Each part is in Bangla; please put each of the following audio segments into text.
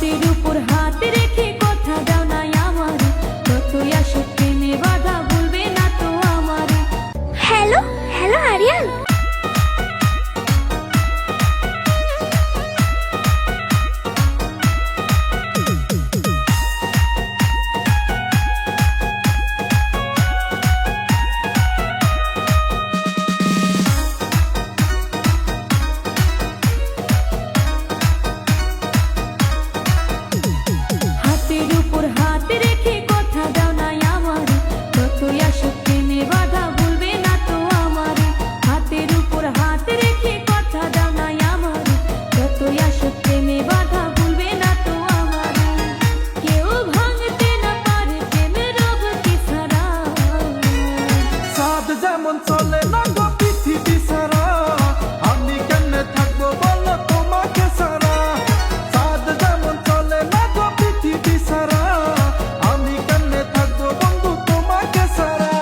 হাতের উপর হাত রেখে কথা দাও না আমার, যতই আসুক প্রেমে বাধা ভুলবে না তো আমার। হ্যালো হ্যালো আরিয়ান, হাতের উপর হাত রেখে কথা দাও না আমার, যতই আসুক প্রেমে বাধা ভুলবে না তো আমার। হাতের উপর হাত রেখে কথা দাও না আমার, যতই আসুক প্রেমে বাধা ভুলবে না তো আমার। কেউ ভাঙতে না পারে প্রেমের রবকে ছাড়া, সাদ যেমন চলে না গো পৃথিবী সারা, আমি কেমনে থাকবো বলো তোমাকে সারা। সাদ যেমন চলে না গো পৃথিবী সারা, আমি কেমনে থাকবো বন্ধু তোমাকে সারা।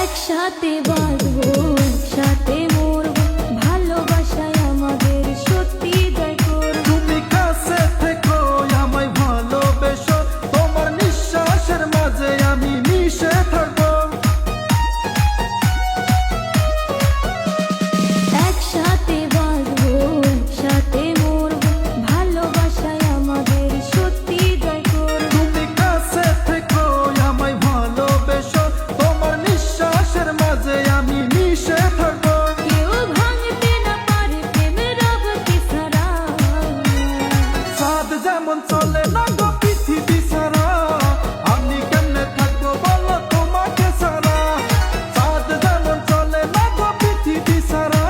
একসাথে বাঁচবো একসাথে মরবো, ভালোবাসায় আমাদের সত্যি জয় করবো। তুমি কাছে থেকো আমায় ভালোবেসো, তোমার নিঃশ্বাসের মাঝে আমি মিশে থাকবো। একসাথে বাঁচবো একসাথে মরবো, ভালোবাসায় আমাদের সত্যি জয় করবো। তুমি কাছে থেকো আমায় ভালোবেসো, তোমার নিঃশ্বাসের মাঝে আমি মিশে থাকবো। কেউ ভাঙতে না পারে প্রেমের রবকে ছাড়া, সাদ যেমন চলে না গো পৃথিবী সারা, আমি কেমনে থাকবো বলো তোমাকে সারা। সাদ যেমন চলে না গো পৃথিবী সারা,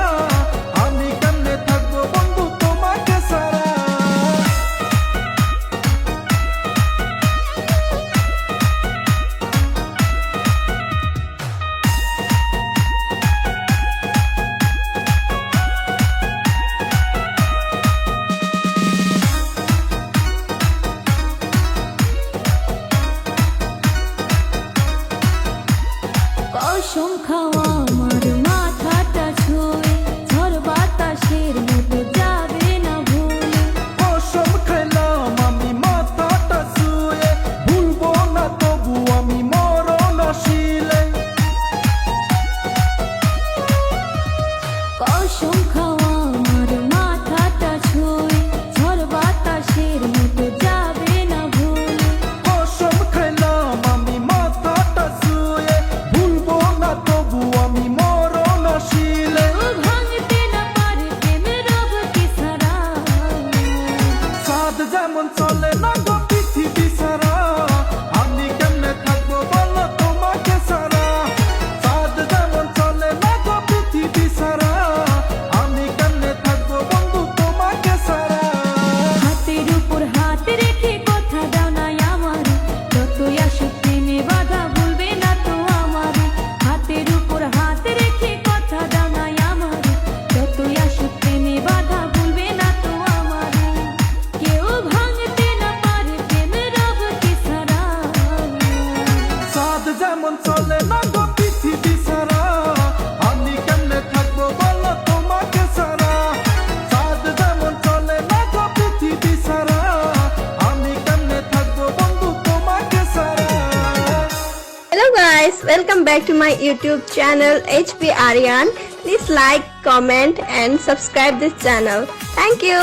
আমি কেমনে থাকবো বন্ধু তোমাকে সারা। কসম খাওয়া আমার মাথাটা ছুঁয়ে, ঝড় বাতাসের মতো যাবে না ভুলে। কসম খেলাম আমি মাথাটা ছুঁয়ে, ভুলবো না তবু আমি মরণশীলে। কসম খাওয়া আমার মাথাটা ছুঁয়ে, ঝড় বাতাসের মতো যাবে না ভুলে। কসম খেলাম আমি মাথাটা ছুঁয়ে, ভুলবো না তবু আমি মরণশীলে। কেউ ভাঙতে না পারে প্রেমের রবকে ছাড়া, সাদ যেমন চলে না গো পৃথিবী সারা, আমি কেমনে থাকবো বলো তোমাকে সারা। সাদ যেমন চলে না গো পৃথিবী সারা, আমি কেমনে থাকবো বন্ধু তোমাকে সারা। হাতের উপর হাত রেখে কথা দাও না আমার, যতই আসুক প্রেমে বাধা ভুলবে না তো আমার। হাতের উপর হাত রেখে কথা দাও না আমার, যতই আসুক প্রেমে বাধা ভুলবে না তো আমার। কেউ ভাঙতে না পারে প্রেমের রবকে ছাড়া, সাদ যেমন চলে না গো পৃথিবী সারা, আমি কেমনে থাকবো বলো তোমাকে সারা। সাদ যেমন চলে না গো পৃথিবী সারা, আমি কেমনে থাকবো বন্ধু তোমাকে সারা। hello guys, welcome back to my YouTube channel HP Aryan. Please like, comment and subscribe this channel. Thank you.